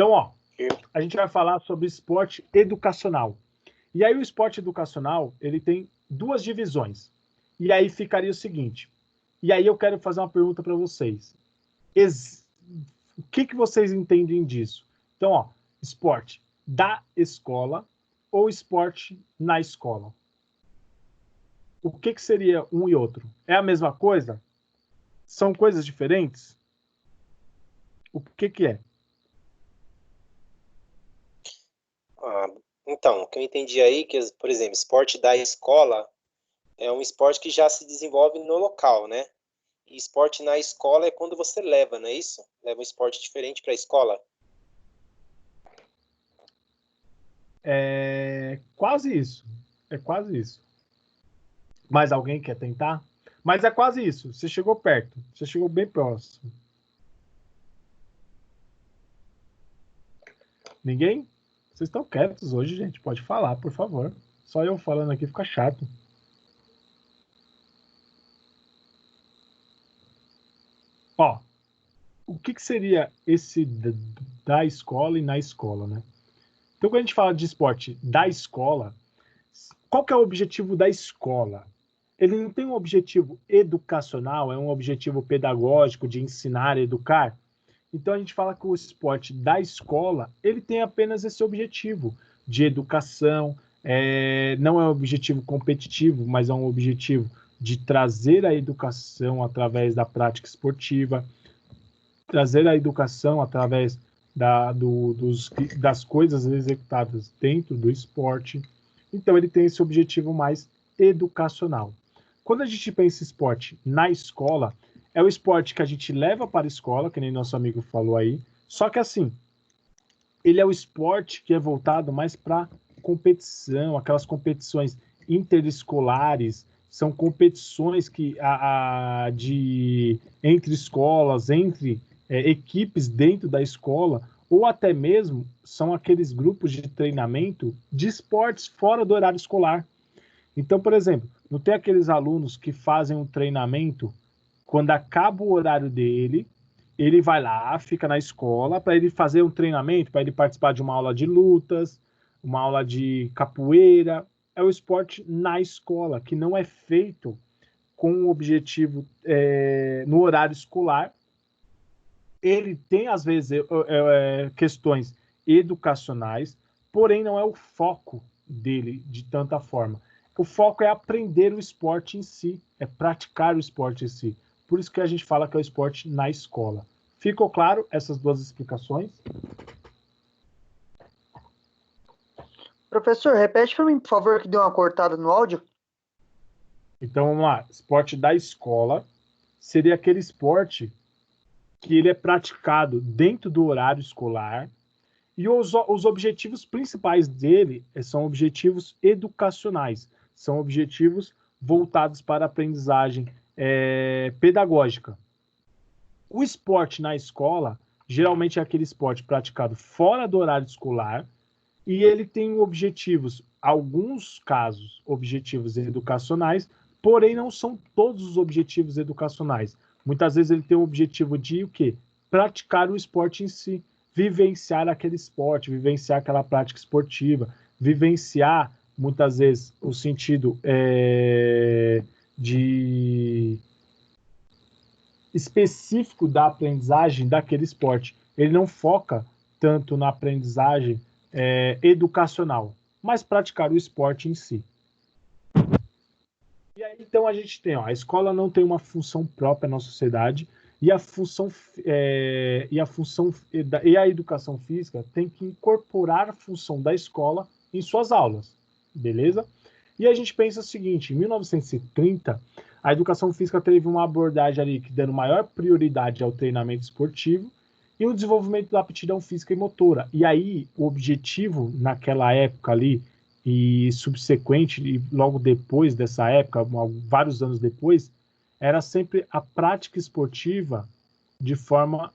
Então, ó, a gente vai falar sobre esporte educacional. E aí o esporte educacional, ele tem duas divisões. E aí ficaria o seguinte. E aí eu quero fazer uma pergunta para vocês. O que vocês entendem disso? Então, ó, esporte da escola ou esporte na escola? O que seria um e outro? É a mesma coisa? São coisas diferentes? O que é? Então, o que eu entendi aí, que, por exemplo, esporte da escola é um esporte que já se desenvolve no local, né? E esporte na escola é quando você leva, não é isso? Leva um esporte diferente para a escola. É quase isso. É quase isso. Mais alguém quer tentar? Mas é quase isso. Você chegou perto. Você chegou bem próximo. Ninguém? Vocês estão quietos hoje, gente. Pode falar, por favor. Só eu falando aqui fica chato. Ó, o que seria esse da escola e na escola, né? Então, quando a gente fala de esporte da escola, qual que é o objetivo da escola? Ele não tem um objetivo educacional, é um objetivo pedagógico de ensinar, educar. Então a gente fala que o esporte da escola, ele tem apenas esse objetivo de educação, não é um objetivo competitivo, mas é um objetivo de trazer a educação através da prática esportiva, trazer a educação através das coisas executadas dentro do esporte. Então ele tem esse objetivo mais educacional. Quando a gente pensa em esporte na escola, é o esporte que a gente leva para a escola, que nem nosso amigo falou aí, só que assim, ele é o esporte que é voltado mais para competição, aquelas competições interescolares, são competições que entre escolas, entre equipes dentro da escola, ou até mesmo são aqueles grupos de treinamento de esportes fora do horário escolar. Então, por exemplo, não tem aqueles alunos que fazem um treinamento quando acaba o horário dele, ele vai lá, fica na escola para ele fazer um treinamento, para ele participar de uma aula de lutas, uma aula de capoeira. É o esporte na escola, que não é feito com o objetivo no horário escolar. Ele tem, às vezes, questões educacionais, porém não é o foco dele de tanta forma. O foco é aprender o esporte em si, é praticar o esporte em si. Por isso que a gente fala que é o esporte na escola. Ficou claro essas duas explicações? Professor, repete para mim, por favor, que deu uma cortada no áudio. Então, vamos lá. Esporte da escola seria aquele esporte que ele é praticado dentro do horário escolar e os objetivos principais dele são objetivos educacionais, são objetivos voltados para a aprendizagem pedagógica. O esporte na escola, geralmente é aquele esporte praticado fora do horário escolar e ele tem objetivos, alguns casos, objetivos educacionais, porém não são todos os objetivos educacionais. Muitas vezes ele tem o objetivo de o quê? Praticar o esporte em si, vivenciar aquele esporte, vivenciar aquela prática esportiva, vivenciar, muitas vezes, o sentido de específico da aprendizagem daquele esporte. Ele não foca tanto na aprendizagem educacional, mas praticar o esporte em si. E aí, então, a gente tem, a escola não tem uma função própria na sociedade e a educação física tem que incorporar a função da escola em suas aulas, beleza? E a gente pensa o seguinte, em 1930, a educação física teve uma abordagem ali que dando maior prioridade ao treinamento esportivo e o desenvolvimento da aptidão física e motora. E aí, o objetivo naquela época ali, e subsequente, e logo depois dessa época, vários anos depois, era sempre a prática esportiva de forma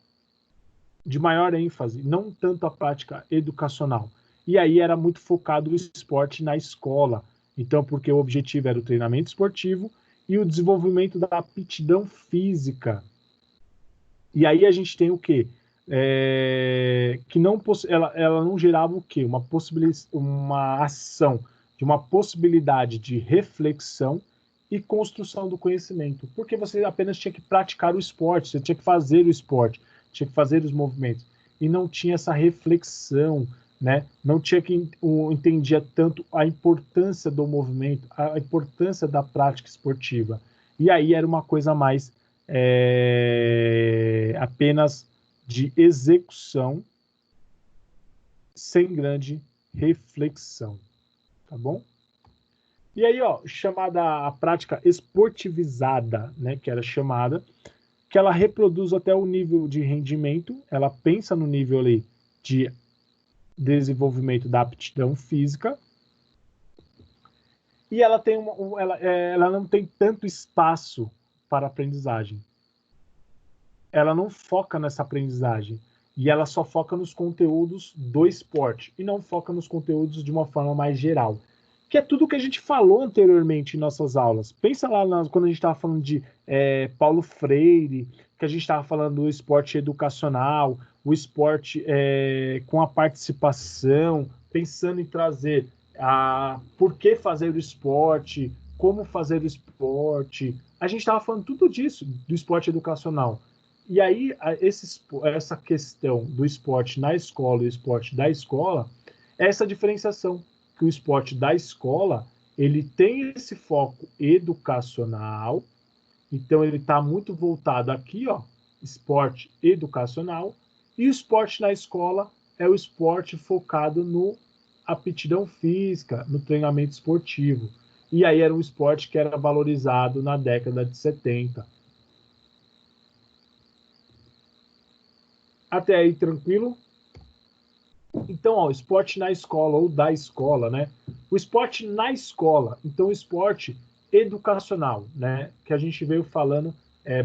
de maior ênfase, não tanto a prática educacional. E aí era muito focado o esporte na escola. Então, porque o objetivo era o treinamento esportivo e o desenvolvimento da aptidão física. E aí a gente tem o quê? que não ela não gerava o quê? Uma ação de uma possibilidade de reflexão e construção do conhecimento, porque você apenas tinha que praticar o esporte, você tinha que fazer o esporte, tinha que fazer os movimentos, e não tinha essa reflexão, né? Não tinha que entendia tanto a importância do movimento, a importância da prática esportiva. E aí era uma coisa mais apenas de execução, sem grande reflexão, tá bom? E aí, ó, chamada a prática esportivizada, né, que era chamada, que ela reproduz até o nível de rendimento, ela pensa no nível ali de desenvolvimento da aptidão física, e ela tem ela não tem tanto espaço para aprendizagem. Ela não foca nessa aprendizagem, e ela só foca nos conteúdos do esporte, e não foca nos conteúdos de uma forma mais geral, que é tudo que a gente falou anteriormente em nossas aulas. Pensa lá quando a gente estava falando de Paulo Freire, que a gente estava falando do esporte educacional, o esporte com a participação, pensando em trazer por que fazer o esporte, como fazer o esporte. A gente estava falando tudo disso, do esporte educacional. E aí, essa questão do esporte na escola e o esporte da escola, essa diferenciação, que o esporte da escola, ele tem esse foco educacional, então ele está muito voltado aqui, ó, esporte educacional, e o esporte na escola é o esporte focado no aptidão física, no treinamento esportivo. E aí era um esporte que era valorizado na década de 70. Até aí, tranquilo? Então, ó, o esporte na escola, ou da escola, né? O esporte na escola, então o esporte educacional, né? Que a gente veio falando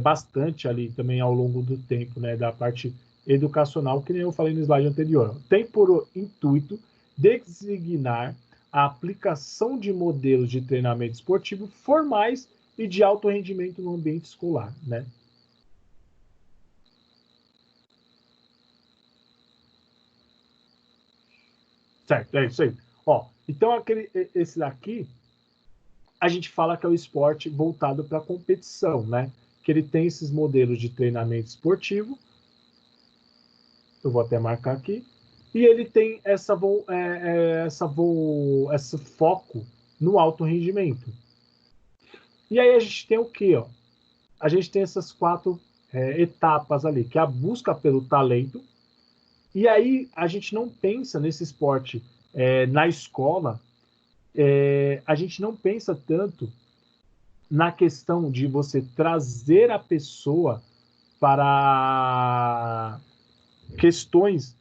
bastante ali também ao longo do tempo, né? Da parte educacional, que nem eu falei no slide anterior. Tem por intuito designar a aplicação de modelos de treinamento esportivo formais e de alto rendimento no ambiente escolar, né? Certo, é isso aí. Ó, então, esse daqui, a gente fala que é o esporte voltado para a competição, né? Que ele tem esses modelos de treinamento esportivo. Eu vou até marcar aqui. E ele tem esse foco no alto rendimento. E aí a gente tem o quê? Ó? A gente tem essas 4 etapas ali, que é a busca pelo talento. E aí a gente não pensa nesse esporte na escola, a gente não pensa tanto na questão de você trazer a pessoa para questões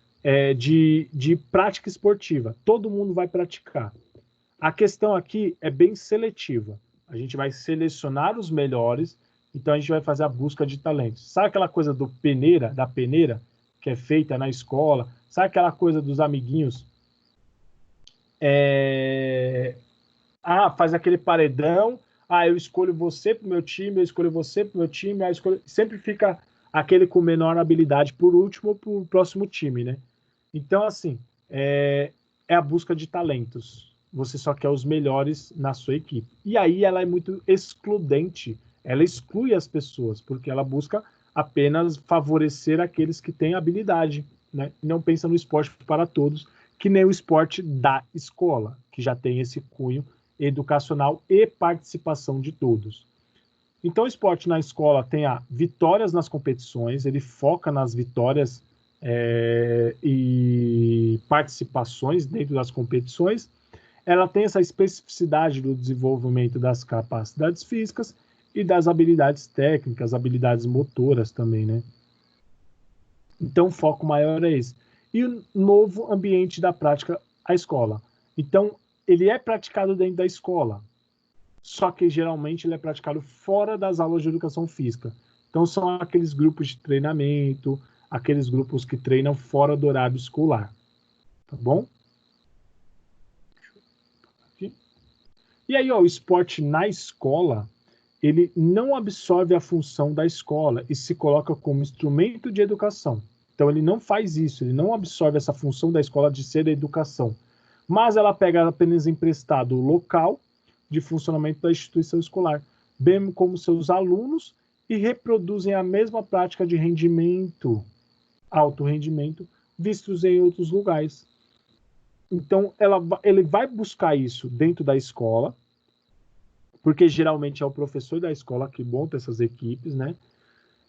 de prática esportiva. Todo mundo vai praticar. A questão aqui é bem seletiva. A gente vai selecionar os melhores, então a gente vai fazer a busca de talentos. Sabe aquela coisa da peneira, que é feita na escola? Sabe aquela coisa dos amiguinhos? Faz aquele paredão, eu escolho você pro meu time, eu escolho você pro meu time, sempre fica aquele com menor habilidade por último pro próximo time, né? Então, assim, é a busca de talentos. Você só quer os melhores na sua equipe. E aí ela é muito excludente, ela exclui as pessoas, porque ela busca apenas favorecer aqueles que têm habilidade, né? Não pensa no esporte para todos, que nem o esporte da escola, que já tem esse cunho educacional e participação de todos. Então, o esporte na escola tem vitórias nas competições, ele foca nas vitórias e participações dentro das competições. Ela tem essa especificidade do desenvolvimento das capacidades físicas e das habilidades técnicas, habilidades motoras também, né? Então, o foco maior é esse. E o novo ambiente da prática, a escola. Então, ele é praticado dentro da escola, só que geralmente ele é praticado fora das aulas de educação física. Então, são aqueles grupos de treinamento, aqueles grupos que treinam fora do horário escolar. Tá bom? Aqui. E aí, ó, o esporte na escola, ele não absorve a função da escola e se coloca como instrumento de educação. Então, ele não faz isso, ele não absorve essa função da escola de ser a educação. Mas ela pega apenas emprestado o local de funcionamento da instituição escolar, bem como seus alunos, e reproduzem a mesma prática de rendimento, alto rendimento, vistos em outros lugares. Então, ele vai buscar isso dentro da escola, porque geralmente é o professor da escola que monta essas equipes, né?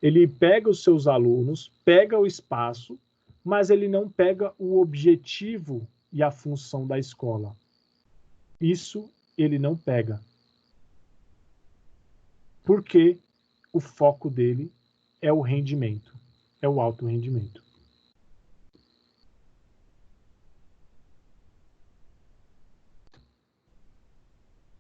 Ele pega os seus alunos, pega o espaço, mas ele não pega o objetivo e a função da escola. Isso ele não pega. Porque o foco dele é o rendimento, é o alto rendimento.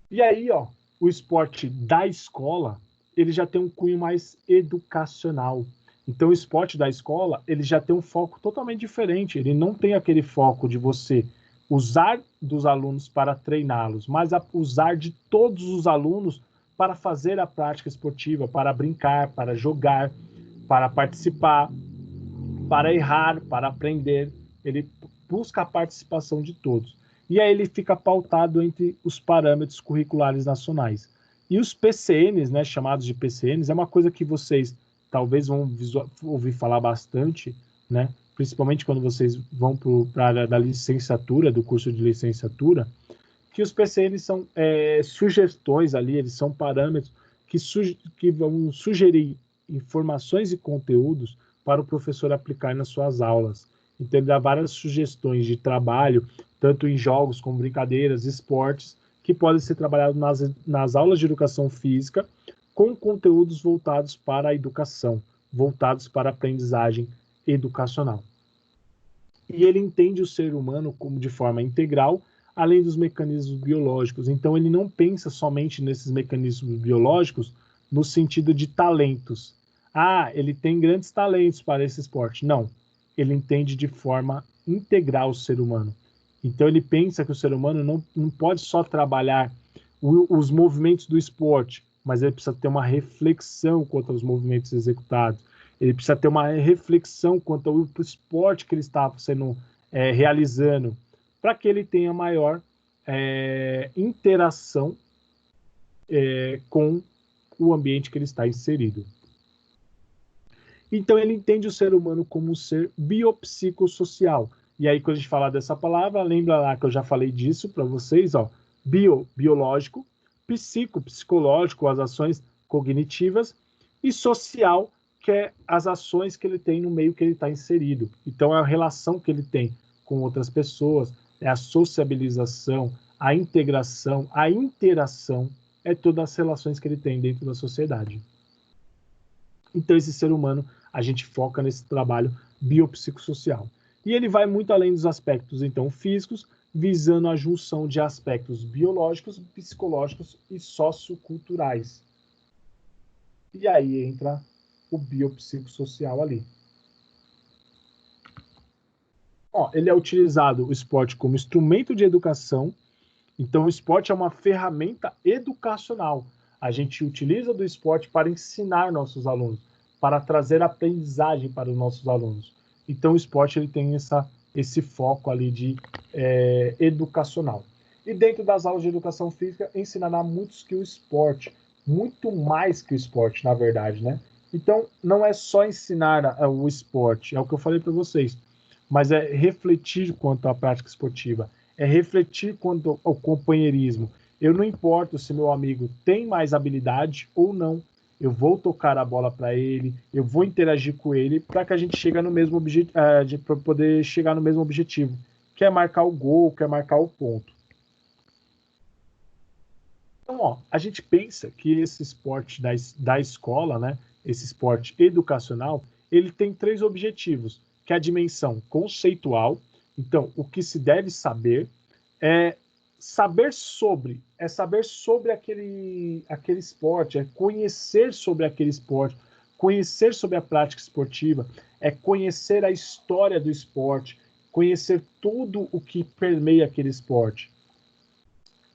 E aí, ó, o esporte da escola, ele já tem um cunho mais educacional. Então, o esporte da escola, ele já tem um foco totalmente diferente. Ele não tem aquele foco de você usar dos alunos para treiná-los, mas usar de todos os alunos para fazer a prática esportiva, para brincar, para jogar, para participar, para errar, para aprender. Ele busca a participação de todos. E aí ele fica pautado entre os parâmetros curriculares nacionais. E os PCNs, né, chamados de PCNs, é uma coisa que vocês talvez vão ouvir falar bastante, né, principalmente quando vocês vão para a área da licenciatura, do curso de licenciatura, que os PCNs são sugestões ali, eles são parâmetros que vão sugerir informações e conteúdos para o professor aplicar nas suas aulas. Então, ele dá várias sugestões de trabalho, tanto em jogos como brincadeiras, esportes, que podem ser trabalhados nas aulas de educação física, com conteúdos voltados para a educação, voltados para a aprendizagem educacional. E ele entende o ser humano como de forma integral, além dos mecanismos biológicos. Então, ele não pensa somente nesses mecanismos biológicos no sentido de talentos. Ah, ele tem grandes talentos para esse esporte. Não, ele entende de forma integral o ser humano. Então, ele pensa que o ser humano não pode só trabalhar os movimentos do esporte, mas ele precisa ter uma reflexão quanto aos movimentos executados. Ele precisa ter uma reflexão quanto ao esporte que ele está realizando, para que ele tenha maior interação com o ambiente que ele está inserido. Então, ele entende o ser humano como um ser biopsicossocial. E aí, quando a gente falar dessa palavra, lembra lá que eu já falei disso para vocês, ó, biológico, psicológico, as ações cognitivas, e social, que é as ações que ele tem no meio que ele está inserido. Então, é a relação que ele tem com outras pessoas, é a sociabilização, a integração, a interação, é todas as relações que ele tem dentro da sociedade. Então, esse ser humano, a gente foca nesse trabalho biopsicossocial. E ele vai muito além dos aspectos, então, físicos, visando a junção de aspectos biológicos, psicológicos e socioculturais. E aí entra o biopsicossocial ali. Ó, ele é utilizado, o esporte, como instrumento de educação. Então, o esporte é uma ferramenta educacional. A gente utiliza do esporte para ensinar nossos alunos, para trazer aprendizagem para os nossos alunos. Então, o esporte ele tem esse foco ali de educacional. E dentro das aulas de educação física, ensinará muito que o esporte, muito mais que o esporte, na verdade, né? Então, não é só ensinar o esporte, é o que eu falei para vocês, mas é refletir quanto à prática esportiva, é refletir quanto ao companheirismo. Eu não importo se meu amigo tem mais habilidade ou não, eu vou tocar a bola para ele, eu vou interagir com ele para que a gente chegue no mesmo objetivo, para poder chegar no mesmo objetivo, que é marcar o gol, que é marcar o ponto. Então, ó, a gente pensa que esse esporte da escola, né, esse esporte educacional, ele tem 3 objetivos, que é a dimensão conceitual. Então, o que se deve saber é saber sobre aquele esporte, é conhecer sobre aquele esporte, conhecer sobre a prática esportiva, é conhecer a história do esporte, conhecer tudo o que permeia aquele esporte.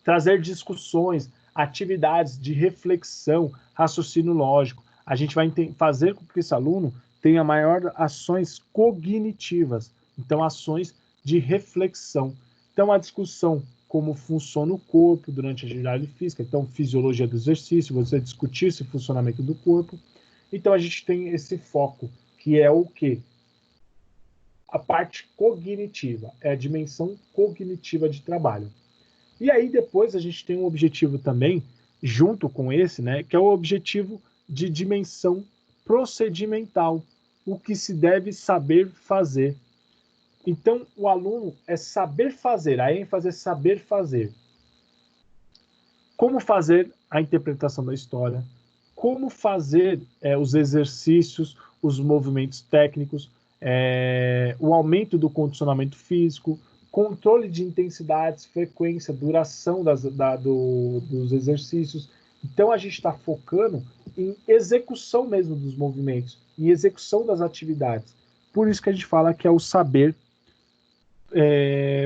Trazer discussões, atividades de reflexão, raciocínio lógico. A gente vai fazer com que esse aluno tem a maior ações cognitivas, então ações de reflexão. Então a discussão como funciona o corpo durante a atividade física, então fisiologia do exercício, você discutir esse funcionamento do corpo. Então a gente tem esse foco, que é o quê? A parte cognitiva, é a dimensão cognitiva de trabalho. E aí depois a gente tem um objetivo também, junto com esse, né, que é o objetivo de dimensão procedimental, o que se deve saber fazer. Então, o aluno é saber fazer, a ênfase é saber fazer. Como fazer a interpretação da história, como fazer os exercícios, os movimentos técnicos, o aumento do condicionamento físico, controle de intensidades, frequência, duração dos exercícios. Então, a gente está focando em execução mesmo dos movimentos, em execução das atividades. Por isso que a gente fala que é o saber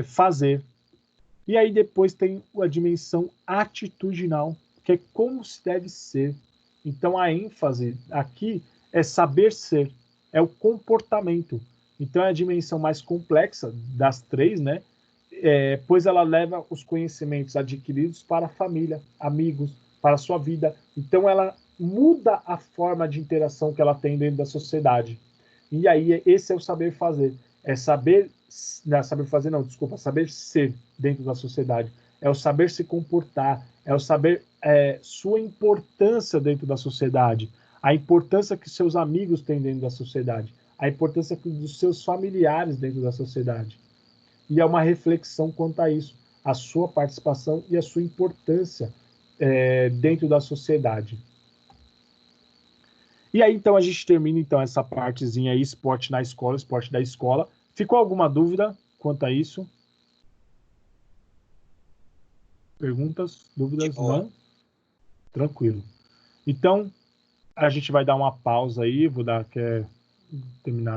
fazer. E aí depois tem a dimensão atitudinal, que é como se deve ser. Então a ênfase aqui é saber ser, é o comportamento. Então é a dimensão mais complexa das três, né? Pois ela leva os conhecimentos adquiridos para a família, amigos, para a sua vida. Então ela muda a forma de interação que ela tem dentro da sociedade. E aí esse é o saber fazer. É saber ser dentro da sociedade. É o saber se comportar, é o saber sua importância dentro da sociedade, a importância que seus amigos têm dentro da sociedade, a importância dos seus familiares dentro da sociedade. E é uma reflexão quanto a isso, a sua participação e a sua importância dentro da sociedade. E aí, então, a gente termina então essa partezinha aí, esporte na escola, esporte da escola. Ficou alguma dúvida quanto a isso? Perguntas? Dúvidas? Não? Tranquilo. Então, a gente vai dar uma pausa aí, vou dar, quer terminar